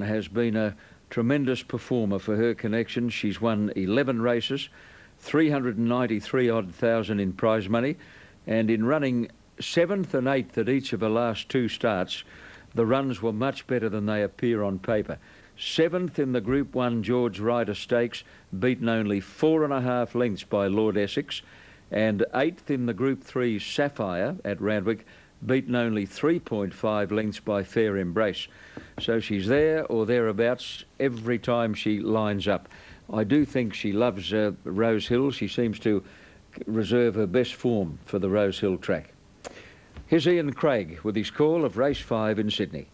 has been a tremendous performer for her connection. She's won 11 races, 393 odd thousand in prize money, and in running 7th and 8th at each of her last 2 starts, the runs were much better than they appear on paper. 7th in the Group 1 George Ryder Stakes, beaten only 4.5 lengths by Lord Essex, and 8th in the Group 3 Sapphire at Randwick, beaten only 3.5 lengths by Fair Embrace. So she's there or thereabouts every time she lines up. I do think she loves Rose Hill. She seems to reserve her best form for the Rose Hill track. Here's Ian Craig with his call of race 5 in Sydney.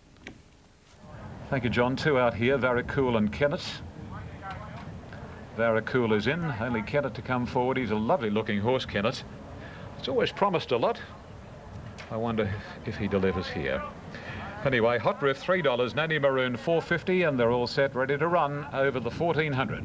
Thank you, John. 2 out here, Varacul and Kennett. Varacul is in, only Kennett to come forward. He's a lovely looking horse, Kennett. It's always promised a lot. I wonder if he delivers here. Anyway, Hot Riff $3, Nanny Maroon $4.50, and they're all set, ready to run over the 1400.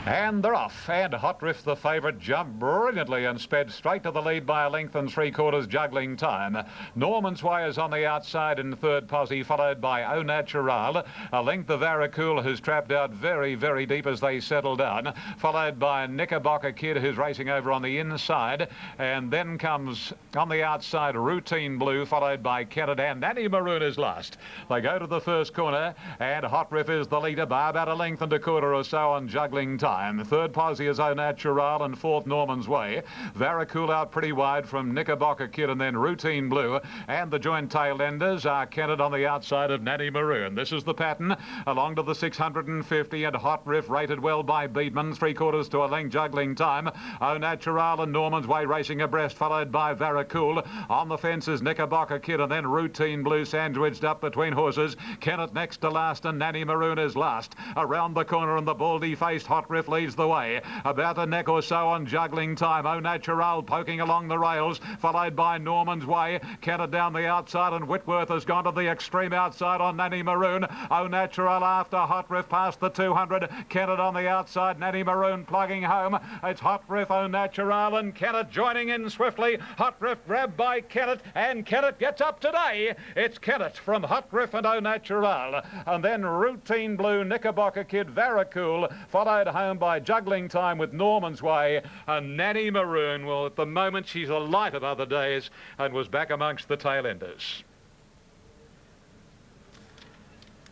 And they're off, and Hot Riff, the favourite, jumped brilliantly and sped straight to the lead by a length and 3/4 juggling time. Norman's Way is on the outside in third posse, followed by Au Natural. A length of Varacul, who's trapped out very, very deep as they settle down, followed by Knickerbocker Kid, who's racing over on the inside, and then comes on the outside Routine Blue, followed by Kennett, and Nanny Maroon is last. They go to the first corner, and Hot Riff is the leader by about a length and 1/4 or so on juggling time. Third posse is Au Natural, and fourth Norman's Way. Varacul out pretty wide from Knickerbocker Kid, and then Routine Blue, and the joint tail enders are Kennett on the outside of Nanny Maroon. This is the pattern along to the 650, and Hot Riff rated well by Beatman, 3/4 to a length juggling time. Au Natural and Norman's Way racing abreast, followed by Varacul. On the fence is Knickerbocker Kid, and then Routine Blue sandwiched up between horses. Kennett next to last, and Nanny Maroon is last. Around the corner, and the baldy-faced Hot Riff leads the way. About a neck or so on juggling time. Au Natural poking along the rails, followed by Norman's Way. Kennett down the outside, and Whitworth has gone to the extreme outside on Nanny Maroon. Au Natural after Hot Riff past the 200. Kennett on the outside. Nanny Maroon plugging home. It's Hot Riff, Au Natural, and Kennett joining in swiftly. Hot Riff grabbed by Kennett, and Kennett gets up today. It's Kennett from Hot Riff and Au Natural, and then Routine Blue, Knickerbocker Kid, Varacul, followed home by juggling time with Norman's Way, and Nanny Maroon. Well, at the moment she's a light of other days and was back amongst the tail enders.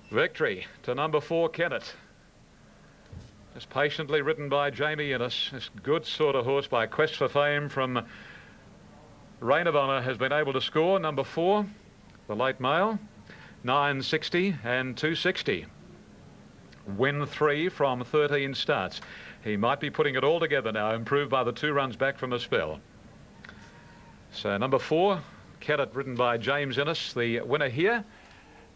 Victory to number 4 Kennett. Just patiently ridden by Jamie Innes. This good sort of horse by Quest for Fame from Reign of Honour has been able to score. Number 4, the late male, 960 and 260. Win 3 from 13 starts. He might be putting it all together now, improved by the 2 runs back from a spell. So number 4, Kennett, ridden by James Innes, the winner here.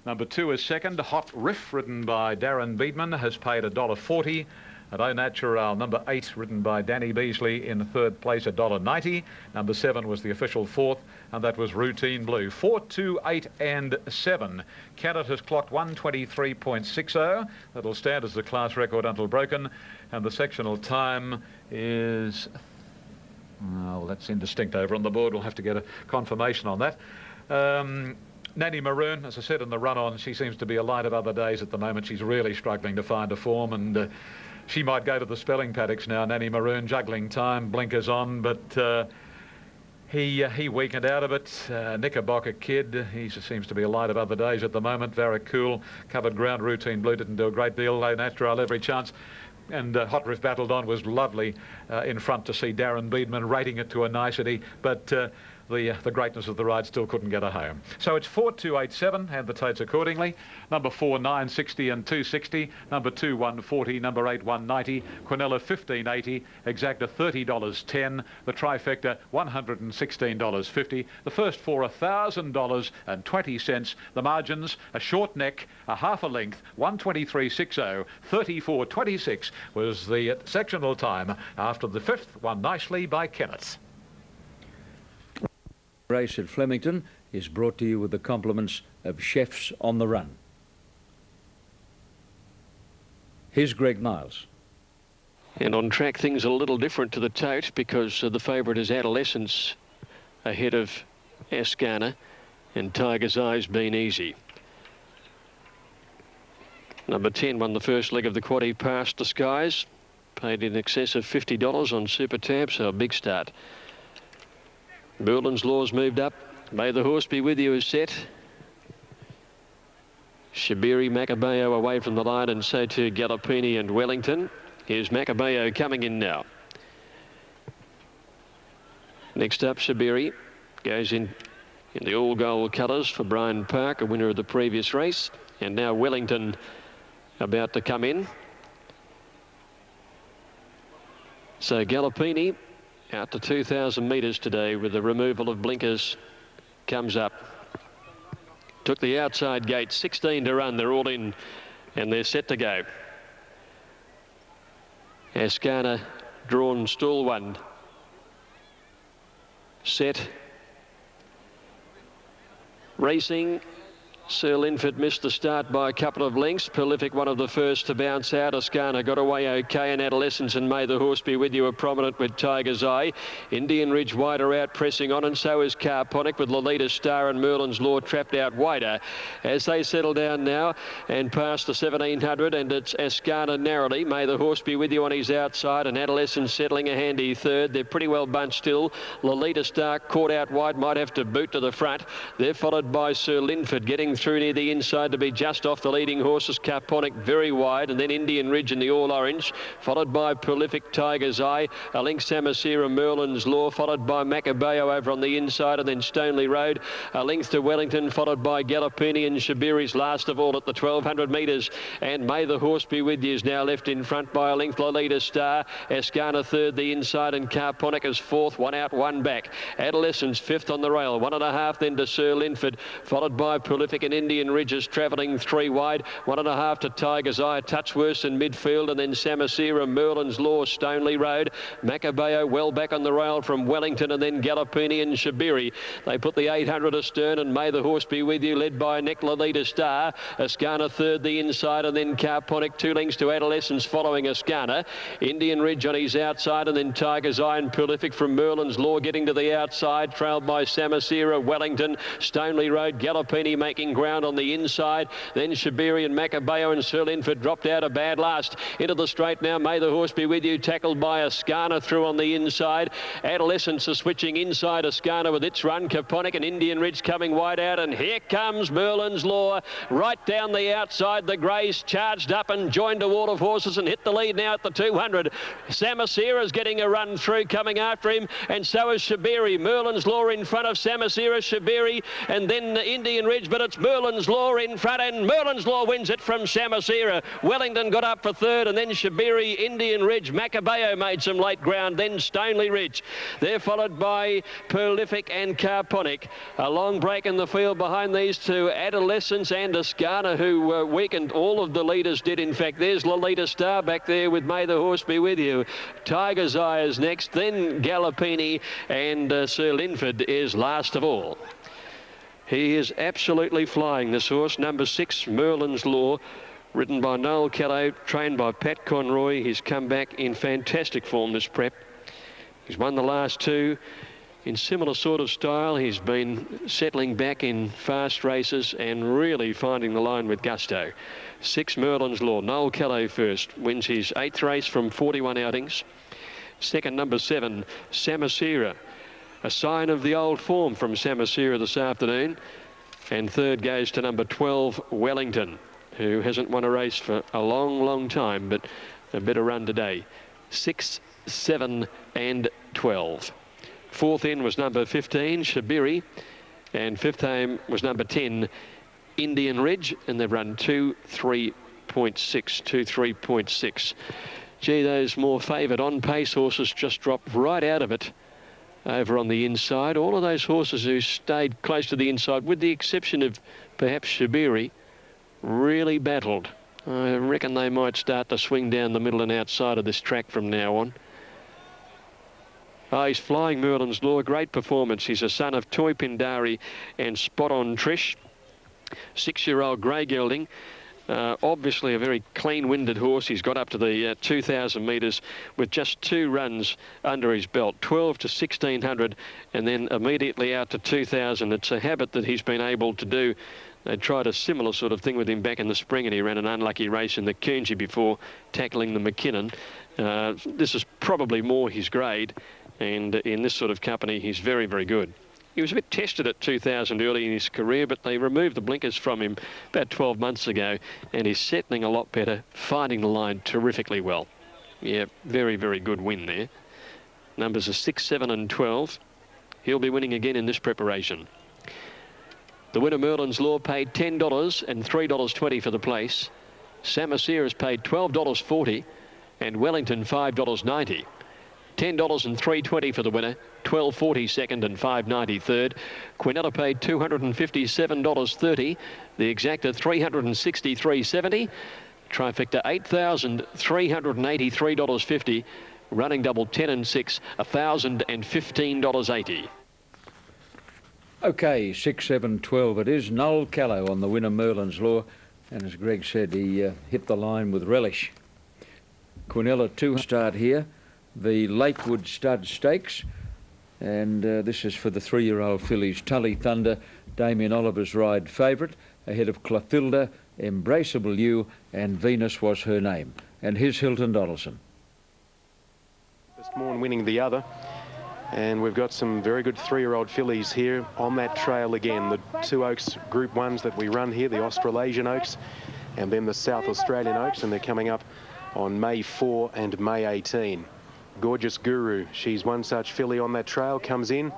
Number 2 is second, Hot Riff, ridden by Darren Beedman, has paid $1.40. At Au Natural, number 8, ridden by Danny Beasley, in third place, $1.90. Number 7 was the official 4th, and that was Routine Blue. 4, 2, 8 and 7. Kennett has clocked 123.60. That'll stand as the class record until broken, and the sectional time is... oh, that's indistinct over on the board. We'll have to get a confirmation on that. Nanny Maroon, as I said in the run-on, she seems to be a light of other days at the moment. She's really struggling to find a form, and she might go to the spelling paddocks now. Nanny Maroon, juggling time, blinkers on, but he weakened out of it. Knickerbocker Kid, he seems to be a light of other days at the moment. Varacul, covered ground. Routine Blue didn't do a great deal. Au Natural, every chance. And Hot Riff battled on, was lovely in front to see Darren Beedman rating it to a nicety, but the greatness of the ride still couldn't get her home. So it's 4, 2, 8, 7, and the totes accordingly. Number 4, 960 and 260. Number 2, 140. Number 8, 190. Quinella, 1580. Exacta, $30.10. The trifecta, $116.50. The first 4, $1,000.20. The margins, a short neck, a half a length, 123.60. 34.26 was the sectional time after the 5th, won nicely by Kennett. Race at Flemington is brought to you with the compliments of Chefs on the Run. Here's Greg Miles. And on track, things are a little different to the tote, because the favourite is Adolescence ahead of Ascana, and Tiger's Eye's been easy. Number 10 won the first leg of the quaddie past the skies. Paid in excess of $50 on Super Tab, so a big start. Merlin's Law's moved up. May the Horse Be With You is set. Shabiri, Macabeo away from the line, and so too Gallopini and Wellington. Here's Macabeo coming in now. Next up, Shabiri goes in the all-gold colours for Brian Park, a winner of the previous race. And now Wellington about to come in. So Gallopini out to 2,000 metres today with the removal of blinkers comes up. Took the outside gate, 16 to run. They're all in and they're set to go. Ascana drawn stall one. Set. Racing. Sir Linford missed the start by a couple of lengths. Prolific, one of the first to bounce out. Ascana got away okay in Adolescence, and May the Horse Be With You are prominent with Tiger's Eye. Indian Ridge wider out, pressing on, and so is Carponic, with Lolita Star and Merlin's Law trapped out wider. As they settle down now and past the 1700, and it's Ascana narrowly. May the Horse Be With You on his outside, and Adolescence settling a handy third. They're pretty well bunched still. Lolita Star caught out wide, might have to boot to the front. They're followed by Sir Linford, getting through near the inside to be just off the leading horses. Carponic very wide, and then Indian Ridge in the all orange, followed by Prolific, Tiger's Eye, a link Samasira, Merlin's Law, followed by Macabeo over on the inside, and then Stoneley Road, a length to Wellington, followed by Gallopini and Shabiri's last of all at the 1200 metres. And May the Horse Be With You is now left in front by a length. Lolita Star, Ascana third the inside, and Carponic is fourth, one out, one back. Adolescence fifth on the rail, 1.5 then to Sir Linford, followed by Prolific and Indian Ridges travelling three wide, 1.5 to Tiger's Eye, a touch worse in midfield, and then Samasira, Merlin's Law, Stoneley Road, Macabeo well back on the rail from Wellington, and then Gallopini and Shabiri. They put the 800 astern, and May the Horse Be With You led by Nick Lolita Star. Ascana third the inside, and then Carponic 2 lengths to Adolescence following Ascana. Indian Ridge on his outside, and then Tiger's Eye and Prolific from Merlin's Law getting to the outside, trailed by Samasira, Wellington, Stoneley Road, Gallopini making ground on the inside, then Shabiri and Macabeo and Sir Linford dropped out a bad last. Into the straight now, May the Horse Be With You, tackled by Ascana through on the inside. Adolescence are switching inside Ascana with its run. Carponic and Indian Ridge coming wide out, and here comes Merlin's Law right down the outside. The Greys charged up and joined a wall of horses and hit the lead now at the 200. Samasira's getting a run through, coming after him, and so is Shabiri. Merlin's Law in front of Samasira, Shabiri, and then Indian Ridge, but it's Merlin's Law in front, and Merlin's Law wins it from Samasira. Wellington got up for third, and then Shabiri, Indian Ridge, Macabeo made some late ground, then Stoneley Ridge. They're followed by Prolific and Carponic. A long break in the field behind these two, Adolescence and Ascana, who weakened. All of the leaders did, in fact. There's Lolita Star back there with May the Horse Be With You. Tiger's Eye is next, then Gallopini, and Sir Linford is last of all. He is absolutely flying, this horse. Number 6, Merlin's Law, ridden by Noel Callow, trained by Pat Conroy. He's come back in fantastic form this prep. He's won the last two in similar sort of style. He's been settling back in fast races and really finding the line with gusto. 6, Merlin's Law. Noel Callow first, wins his 8th race from 41 outings. Second, number 7, Samasira. A sign of the old form from Samasira this afternoon. And third goes to number 12, Wellington, who hasn't won a race for a long, long time, but a better run today. 6, 7 and 12. Fourth in was number 15, Shabiri, and fifth home was number 10, Indian Ridge, and they've run 2-3.6, 2-3.6. Gee, those more favoured on-pace horses just dropped right out of it over on the inside. All of those horses who stayed close to the inside, with the exception of perhaps Shabiri, really battled. I reckon they might start to swing down the middle and outside of this track from now on. He's flying, Merlin's Law. Great performance. He's a son of Toy Pindari and Spot On Trish. 6-year-old grey gelding. Obviously a very clean-winded horse. He's got up to the 2,000 metres with just 2 runs under his belt, 12 to 1,600, and then immediately out to 2,000. It's a habit that he's been able to do They tried a similar sort of thing with him back in the spring, and he ran an unlucky race in the Coonsie before tackling the McKinnon. This is probably more his grade, and in this sort of company, he's very, very good. He was a bit tested at 2000 early in his career, but they removed the blinkers from him about 12 months ago, and he's settling a lot better, finding the line terrifically well. Yeah, very, very good win there. Numbers are 6, 7 and 12. He'll be winning again in this preparation. The winner, Merlin's Law, paid $10 and $3.20 for the place. Samosia has paid $12.40 and Wellington $5.90. $10 and $3.20 for the winner, $12.40 second and $5.90 third. Quinella paid $257.30. The exacta $363.70. Trifecta $8,383.50. Running double 10 and 6, $1,015.80. Okay, 6, 7, 12 it is. Noel Callow on the winner, Merlin's Law. And as Greg said, he hit the line with relish. Quinella 2 start here. The Lakewood Stud Stakes. And this is for the 3-year-old fillies. Tully Thunder, Damien Oliver's ride favourite. Ahead of Clothilda, Embraceable You, and Venus Was Her Name. And here's Hilton Donaldson. Morn winning the other, and we've got some very good 3-year-old fillies here on that trail again. The 2 Oaks Group 1s that we run here, the Australasian Oaks and then the South Australian Oaks, and they're coming up on May 4 and May 18. Gorgeous Guru, she's one such filly on that trail, comes in,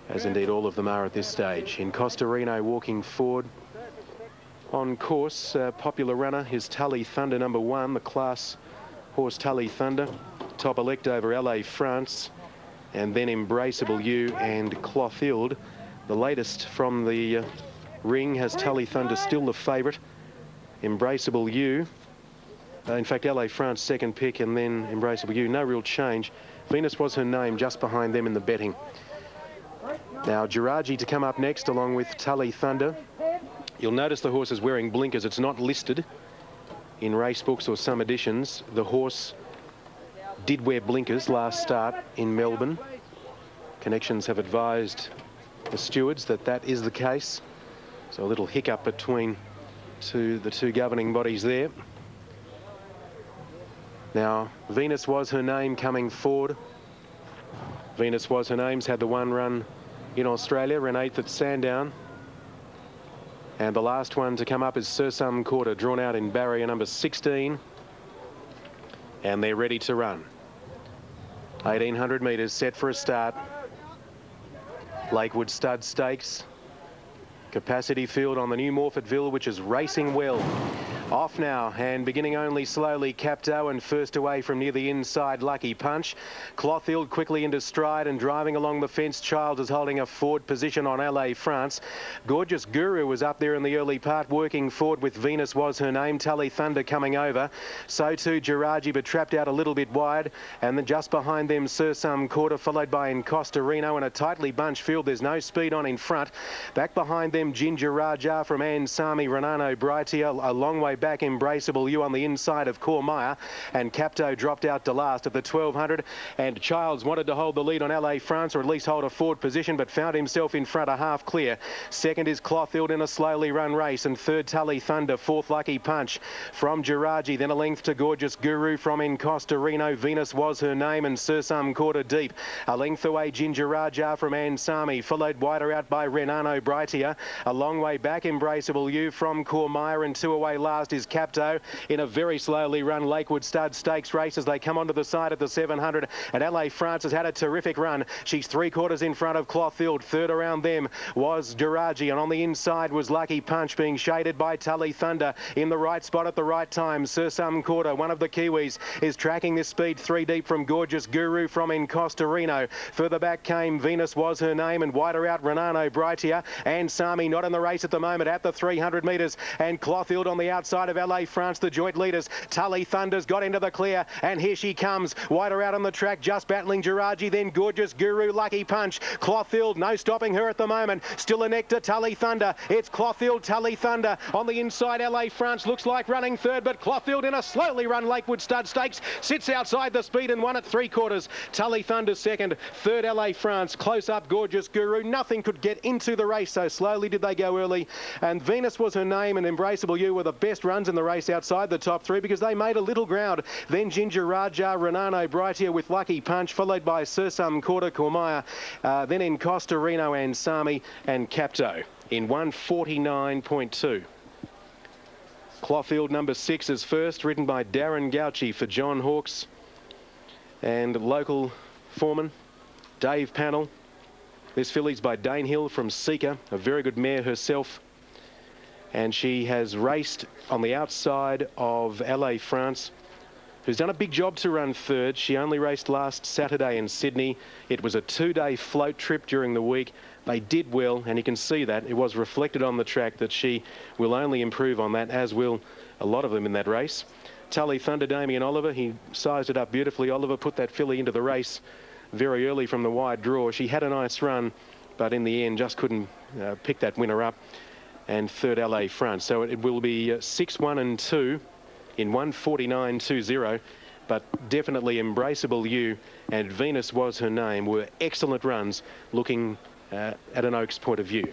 as indeed all of them are at this stage. In Costarino walking forward. On course, popular runner is Tully Thunder, number 1, the class horse Tully Thunder. Top elect over LA France, and then Embraceable You and Clothild. The latest from the ring has Tully Thunder still the favourite. Embraceable You, in fact LA France second pick, and then Embraceable You. No real change. Venus Was Her Name just behind them in the betting. Now Giraji to come up next along with Tully Thunder. You'll notice the horse is wearing blinkers. It's not listed in race books or some editions. The horse did wear blinkers last start in Melbourne. Connections have advised the stewards that that is the case. So a little hiccup between the two governing bodies there. Now, Venus Was Her Name coming forward. Venus Was Her Name's had the 1 run in Australia, ran 8th at Sandown. And the last one to come up is Sursum Corda, drawn out in barrier number 16. And they're ready to run. 1,800 metres set for a start. Lakewood Stud Stakes. Capacity field on the new Morfettville, which is racing well. Off now, and beginning only slowly, Capto, and first away from near the inside, Lucky Punch. Clothild quickly into stride and driving along the fence. Child is holding a forward position on LA France. Gorgeous Guru was up there in the early part, working forward with Venus Was Her Name. Tully Thunder coming over. So too Giraji, but trapped out a little bit wide. And then just behind them, Sursum Corda, followed by Encostarino, in a tightly bunched field. There's no speed on in front. Back behind them, Ginger Raja from Ansami, Renano Brightia, a long way back, Embraceable You on the inside of Cormire, and Capto dropped out to last at the 1200. And Childs wanted to hold the lead on LA France, or at least hold a forward position, but found himself in front, a half clear. Second is Clothild in a slowly run race, and third Tully Thunder, fourth Lucky Punch from Giraji. Then a length to Gorgeous Guru from Encostarino. Venus Was Her Name and Sursum Corda deep. A length away Ginger Raja from Ansami, followed wider out by Renano Brightia. A long way back Embraceable You from Cormire, and 2 away last is Capto in a very slowly run Lakewood Stud Stakes race as they come onto the side at the 700. And LA France has had a terrific run. She's 3/4 in front of Clothild. Third around them was Giraji, and on the inside was Lucky Punch, being shaded by Tully Thunder. In the right spot at the right time, Sursum Corda, one of the Kiwis, is tracking this speed 3 deep from Gorgeous Guru from Encostarino. Further back came Venus Was Her Name, and wider out Renano Brightia. And Sami not in the race at the moment at the 300 metres, and Clothild on the outside inside of LA France, the joint leaders. Tully Thunder's got into the clear, and here she comes. Wider out on the track, just battling Giraji, then Gorgeous Guru, Lucky Punch. Clothill, no stopping her at the moment. Still a nectar, Tully Thunder. It's Clothill, Tully Thunder. On the inside, LA France looks like running third, but Clothill in a slowly run Lakewood Stud Stakes sits outside the speed and won at 3/4. Tully Thunder second, third LA France. Close up, Gorgeous Guru. Nothing could get into the race, so slowly did they go early. And Venus was her name, and Embraceable You were the best runs in the race outside the top three because they made a little ground. Then Ginger Raja, Renano Brightier with Lucky Punch, followed by Sursum Corda Cormaya, then in Costa Reno and Sami and Capto in 1:49.2. Clothill number 6 is first, ridden by Darren Gauchi for John Hawkes and local foreman Dave Pannell. This filly's by Dane Hill from Seeker, a very good mare herself. And she has raced on the outside of LA France, who's done a big job to run third. She only raced last Saturday in Sydney. It was a 2-day float trip during the week. They did well, and you can see that. It was reflected on the track that she will only improve on that, as will a lot of them in that race. Tully Thunder, Damien Oliver, he sized it up beautifully. Oliver put that filly into the race very early from the wide draw. She had a nice run, but in the end just couldn't pick that winner up. And third LA France. So it will be 6, 1 and 2 in 1:49.20, but definitely Embraceable You and Venus Was Her Name were excellent runs looking at an Oaks point of view.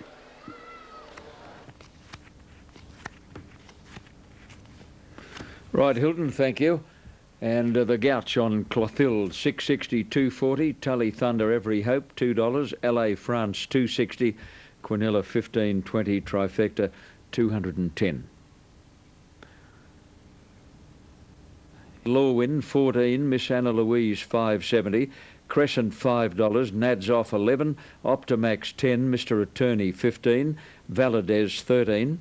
Right, Hilton, thank you. And the Gouch on Clothill, 660, 240. Tully Thunder, Every Hope, $2. LA France, 260. Quinella, 15.20. Trifecta, 210. Lorwyn, 14. Miss Anna Louise, 570. Crescent, $5. Nads off, 11. Optimax, 10. Mr. Attorney, 15. Valadez, 13.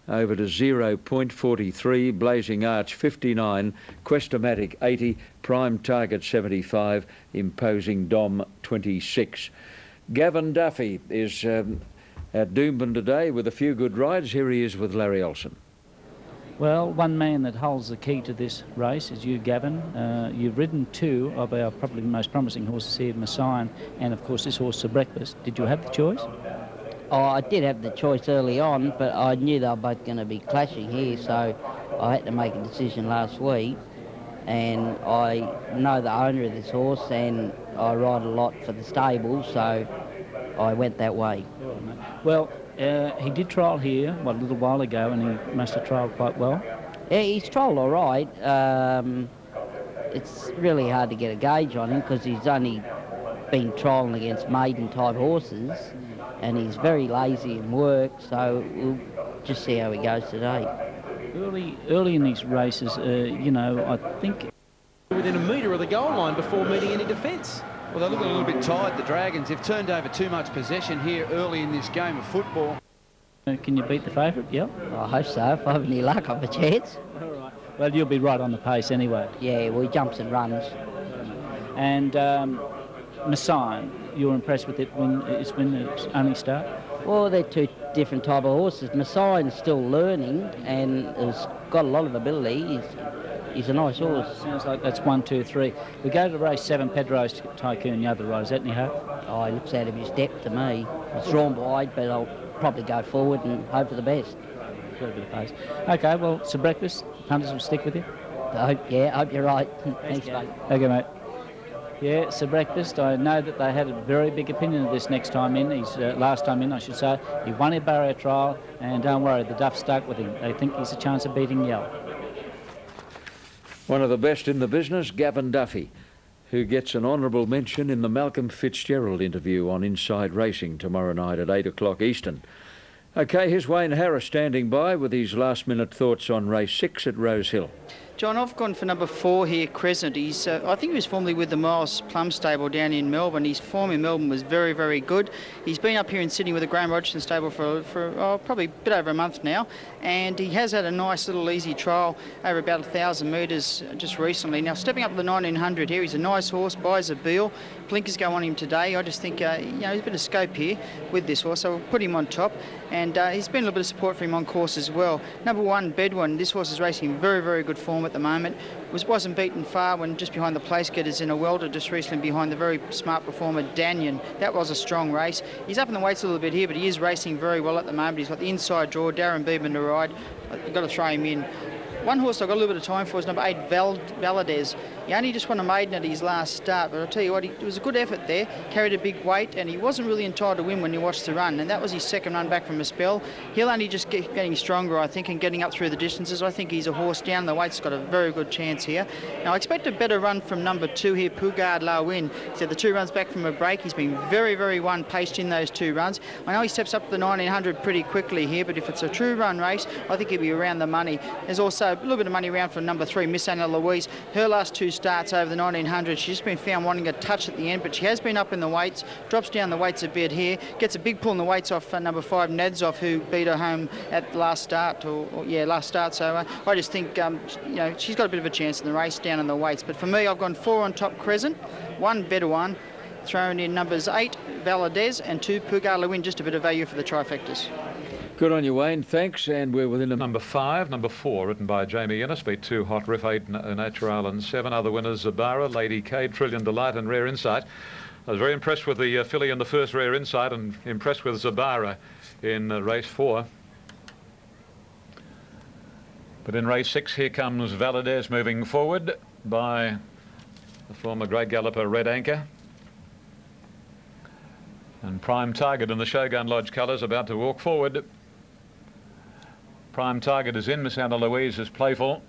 Over to 0.43, Blazing Arch 59, Questomatic 80, Prime Target 75, Imposing Dom 26. Gavin Duffy is at Doomben today with a few good rides. Here he is with Larry Olsen. Well, one man that holds the key to this race is you, Gavin. You've ridden 2 of our probably most promising horses here, Messiah, and of course this horse, The Breakfast. Did you have the choice? Oh, I did have the choice early on, but I knew they were both going to be clashing here, so I had to make a decision last week. And I know the owner of this horse, and I ride a lot for the stable, so I went that way. Well, he did trial here, a little while ago, and he must have trialled quite well. Yeah, he's trialled all right. It's really hard to get a gauge on him because he's only been trialling against maiden-type horses, and he's very lazy in work, so we'll just see how he goes today. Early in these races, you know, I think within a metre of the goal line before meeting any defence. Well, they're looking a little bit tired, the Dragons. They've turned over too much possession here early in this game of football. Can you beat the favourite? Yep. I hope so. If I have any luck, I have a chance. All right. Well, you'll be right on the pace anyway. Yeah, well, he jumps and runs. And Messiah, you were impressed with it when it's only start? Well, they're 2 different type of horses. Messiah's still learning and has got a lot of ability. He's a nice horse. Sounds like that's 1, 2, 3. We go to race 7, Pedro's Tycoon, the other ride. Is that any hope? Oh, he looks out of his depth to me. It's drawn wide, but I'll probably go forward and hope for the best. Got a bit of pace. Okay, well, it's a breakfast. Punters will stick with you. I hope you're right. Thanks, mate. Okay, mate. Yeah, Sir Breakfast, I know that they had a very big opinion of this next time in. He's last time in, I should say. He won a barrier trial, and don't worry, the Duff stuck with him. They think he's a chance of beating Yell. One of the best in the business, Gavin Duffy, who gets an honourable mention in the Malcolm Fitzgerald interview on Inside Racing tomorrow night at 8 o'clock Eastern. OK, here's Wayne Harris standing by with his last-minute thoughts on race 6 at Rose Hill. John, I've gone for number 4 here, Crescent. He's, I think he was formerly with the Miles Plum stable down in Melbourne. His form in Melbourne was very, very good. He's been up here in Sydney with the Graham Rogerson stable for probably a bit over a month now, and he has had a nice little easy trial over about 1,000 metres just recently. Now, stepping up to the 1900 here, he's a nice horse, buys a Beal. Blinkers go on him today. I just think, there's a bit of scope here with this horse, so we'll put him on top. And he's been a little bit of support for him on course as well. Number 1, Bedouin. This horse is racing in very, very good form at the moment. Wasn't beaten far when just behind the place getters in a welter just recently behind the very smart performer Danyon. That was a strong race. He's up in the weights a little bit here, but he is racing very well at the moment. He's got the inside draw, Darren Beedman to ride. I've got to throw him in. One horse I've got a little bit of time for is number 8, Valadez. He only just won a maiden at his last start, but I'll tell you what, it was a good effort there. Carried a big weight, and he wasn't really entitled to win when you watched the run, and that was his second run back from a spell. He'll only just keep getting stronger, I think, and getting up through the distances. I think he's a horse down the weight's got a very good chance here. Now, I expect a better run from number 2 here, Pugard La Win. So the 2 runs back from a break. He's been very, very one-paced in those 2 runs. I know he steps up to the 1900 pretty quickly here, but if it's a true run race, I think he'll be around the money. There's also a little bit of money around for number 3, Miss Anna Louise. Her last 2 starts over the 1900, she's just been found wanting a touch at the end, but she has been up in the weights, drops down the weights a bit here, gets a big pull in the weights off number 5, Nadzov, who beat her home at the last start, last start. So I just think, she's got a bit of a chance in the race down in the weights. But for me, I've gone 4 on top, Crescent, 1 Bedouin, thrown in numbers 8, Valadez, and 2, Pugard La Win, just a bit of value for the trifectas. Good on you, Wayne. Thanks. And we're within a... Number 5, number 4, written by Jamie Innes, beat 2 Hot Riff, 8 Natural, and 7 other winners, Zabara, Lady K, Trillion Delight, and Rare Insight. I was very impressed with the filly in the first, Rare Insight, and impressed with Zabara in race 4. But in race 6, here comes Valadez moving forward by the former Great Galloper Red Anchor. And Prime Target in the Shogun Lodge colours about to walk forward. Prime Target is in. Miss Anna Louise is playful.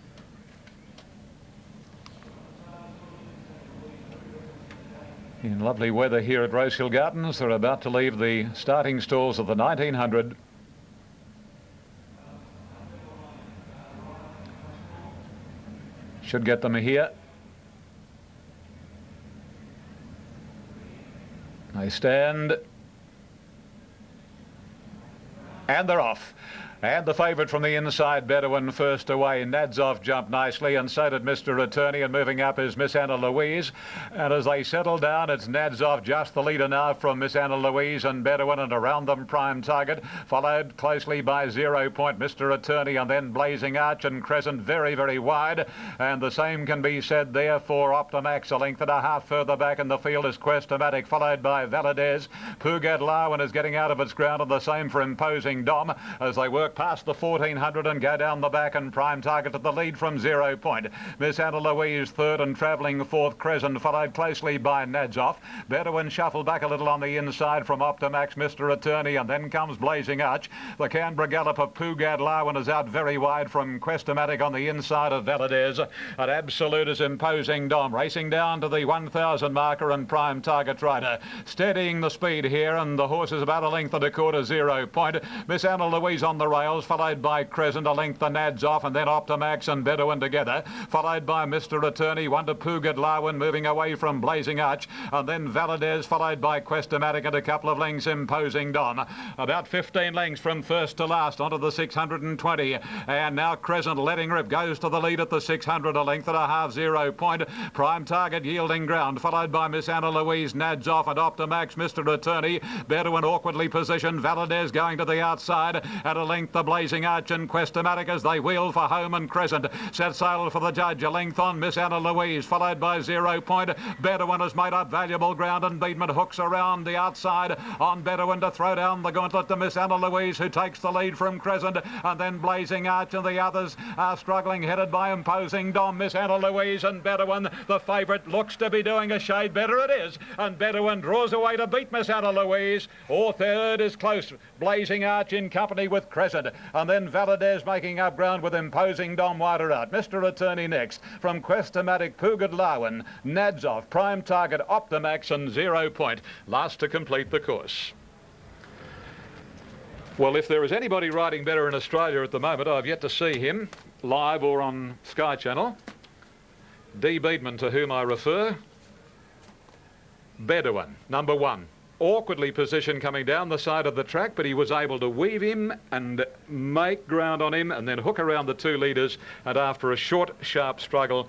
In lovely weather here at Rosehill Gardens, they're about to leave the starting stalls of the 1900. Should get them here. They stand. And they're off. And the favourite from the inside, Bedouin, first away. Nadzov jumped nicely, and so did Mr. Attorney, and moving up is Miss Anna Louise. And as they settle down, it's Nadzov just the leader now from Miss Anna Louise and Bedouin, and around them Prime Target, followed closely by 0 Point, Mr. Attorney, and then Blazing Arch and Crescent very, very wide. And the same can be said there for Optimax. A length and a half further back in the field is Questomatic, followed by Valadez. Pugad Larwin is getting out of its ground, and the same for Imposing Dom as they work past the 1400 and go down the back, and Prime Target to the lead from 0 Point. Miss Anna Louise third, and travelling fourth Crescent, followed closely by Nadzov. Bedouin shuffled back a little on the inside from Optimax, Mr. Attorney, and then comes Blazing Arch. The Canberra Gallop of Pugad Larwin is out very wide from Questomatic on the inside of Valadez. At Absolute is Imposing Dom, racing down to the 1000 marker, and Prime Target rider steadying the speed here, and the horse is about a length and a quarter 0 Point. Miss Anna Louise on the rails, followed by Crescent, a length the Nadzov, and then Optimax and Bedouin together, followed by Mr. Attorney, 1 to Pugad Larwin, moving away from Blazing Arch, and then Valadez, followed by Questomatic, and a couple of lengths Imposing Dom. About 15 lengths from first to last onto the 620, and now Crescent letting rip, goes to the lead at the 600, a length and a half 0 Point. Prime Target yielding ground, followed by Miss Anna Louise, Nadzov, and Optimax, Mr. Attorney. Bedouin awkwardly positioned, Valadez going to the outside, at a length the Blazing Arch and Questomatic as they wheel for home, and Crescent set sail for the judge, a length on Miss Anna Louise, followed by 0 Point. Bedouin has made up valuable ground, and Beedman hooks around the outside on Bedouin to throw down the gauntlet to Miss Anna Louise, who takes the lead from Crescent, and then Blazing Arch, and the others are struggling, headed by Imposing Dom. Miss Anna Louise and Bedouin, the favourite, looks to be doing a shade better. It is, and Bedouin draws away to beat Miss Anna Louise. Or third is close, Blazing Arch in company with Crescent, and then Valadez making up ground with Imposing Dom wider out. Mr. Attorney next from Questomatic, Pugad Larwin, Nadzov, Prime Target, Optimax, and 0 Point last to complete the course. Well, if there is anybody riding better in Australia at the moment, I've yet to see him. live or on Sky Channel. D. Beedman, to whom I refer. Bedouin, number 1. Awkwardly positioned coming down the side of the track, but he was able to weave him and make ground on him and then hook around the 2 leaders, and after a short, sharp struggle,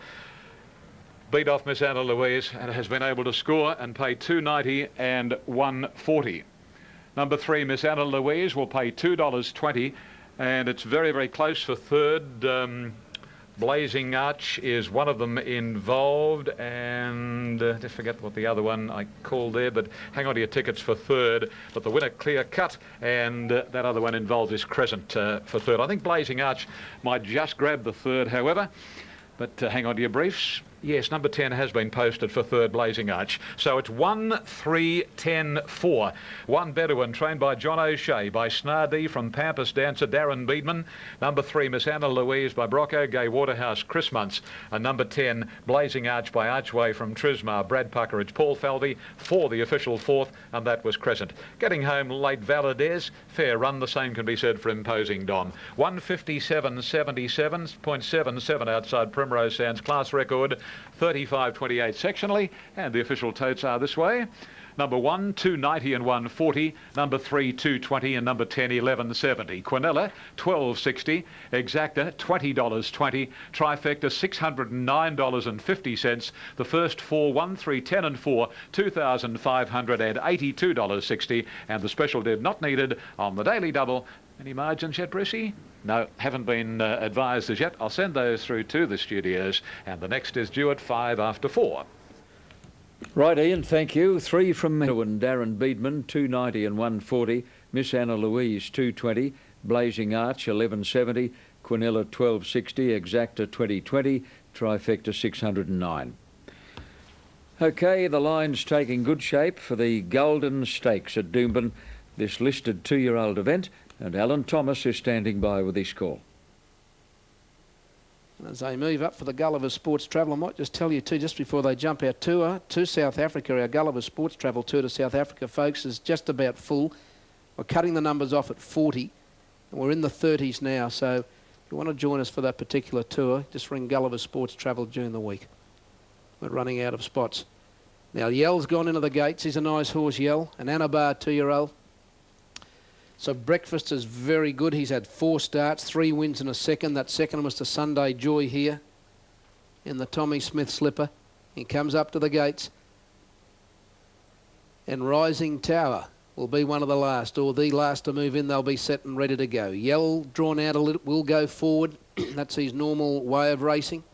beat off Miss Anna Louise and has been able to score and pay $2.90 and $1.40. Number 3, Miss Anna Louise, will pay $2.20, and it's very, very close for third. Blazing Arch is one of them involved, and just forget what the other one I called there, but hang on to your tickets for third. But the winner clear cut, and that other one involved is Crescent for third. I think Blazing Arch might just grab the third, however, but hang on to your briefs. Yes, number 10 has been posted for third, Blazing Arch. So it's 1, 3, 10, 4. 1 Bedouin, trained by John O'Shea, by Snardee from Pampas dancer Darren Beedman. Number 3, Miss Anna Louise by Brocco, Gay Waterhouse, Chris Muntz. And number 10, Blazing Arch by Archway from Trismar, Brad Puckeridge, Paul Falvey. 4, the official 4th, and that was Crescent. Getting home late, Valadez. Fair run, the same can be said for Imposing Don. 157.77 outside Primrose Sands, class record. 35.28 sectionally, and the official totes are this way. Number 1, 2.90 and 1.40. Number 3, 2.20, and number 10, 11.70. Quinella, 12.60. Exacta, $20.20. Trifecta, $609.50. The first 4, 1, 3, 10 and 4, $2,582.60. And the special did not needed on the Daily Double. Any margins yet, Brucey? No, haven't been advised as yet. I'll send those through to the studios, and the next is due at 5 after 4. Right, Ian, thank you. 3 from Bedouin, Darren Beedman, 2.90 and 1.40. Miss Anna Louise, 2.20. Blazing Arch, 11.70. Quinella, 12.60. Exacta, 20.20. Trifecta, 609. OK, the line's taking good shape for the Golden Stakes at Doomben, this listed 2-year-old event. And Alan Thomas is standing by with his call. As they move up for the Gulliver Sports Travel, I might just tell you too, just before they jump our tour to South Africa, our Gulliver Sports Travel tour to South Africa, folks, is just about full. We're cutting the numbers off at 40, and we're in the 30s now. So if you want to join us for that particular tour, just ring Gulliver Sports Travel during the week. We're running out of spots. Now, Yell's gone into the gates. He's a nice horse, Yell, an Anabar 2-year-old. So Breakfast is very good. He's had 4 starts, 3 wins and a second. That second was to Sunday Joy here in the Tommy Smith slipper. He comes up to the gates. And Rising Tower will be one of the last, or the last to move in. They'll be set and ready to go. Yell drawn out a little, will go forward. That's his normal way of racing.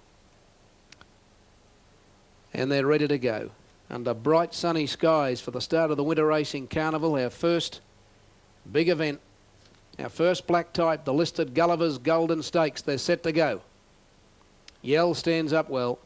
And they're ready to go. Under bright sunny skies for the start of the Winter Racing Carnival, our first big event. Our first black type, the listed Gulliver's Golden Stakes. They're set to go. Yell stands up well.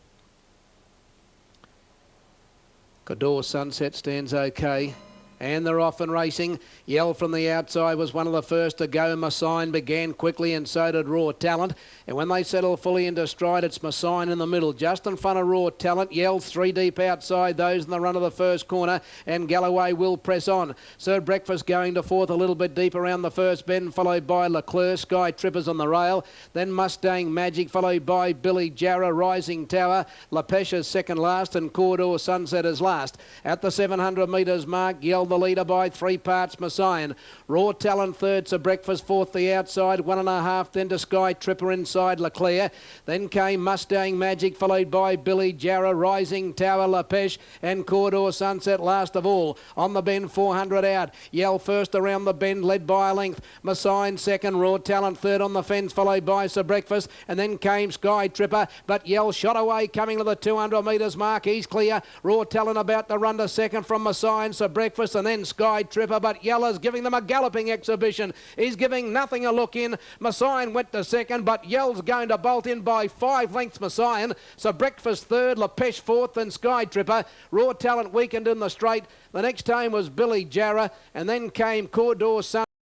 Cador Sunset stands okay. And they're off and racing. Yell from the outside was one of the first to go. Massine began quickly, and so did Raw Talent. And when they settle fully into stride, it's Massine in the middle, just in front of Raw Talent. Yell's 3 deep outside those in the run of the first corner, and Galloway will press on. Sir Breakfast going to 4th, a little bit deep around the first bend, followed by Leclerc. Sky Trippers on the rail. Then Mustang Magic, followed by Billy Jarrah. Rising Tower. La Pesha's second last, and Corridor Sunset is last. At the 700 metres mark, Yell the leader by 3 parts, Massine. Raw Talent third, Sir Breakfast fourth, the outside, 1.5, then to Sky Tripper inside Leclerc. Then came Mustang Magic, followed by Billy Jarrah, Rising Tower, La Peche, and Corridor Sunset last of all. On the bend, 400 out. Yell first around the bend, led by a length. Massine second, Raw Talent third on the fence, followed by Sir Breakfast, and then came Sky Tripper, but Yell shot away coming to the 200 metres mark. He's clear. Raw Talent about to run to second from Massine, Sir Breakfast, and then Sky Tripper, but Yell's giving them a galloping exhibition. He's giving nothing a look in. Massine went to second, but Yell's going to bolt in by 5 lengths, Massine. So Breakfast third, La Peche fourth, and Sky Tripper. Raw Talent weakened in the straight. The next time was Billy Jarrah, and then came Corridor Sun.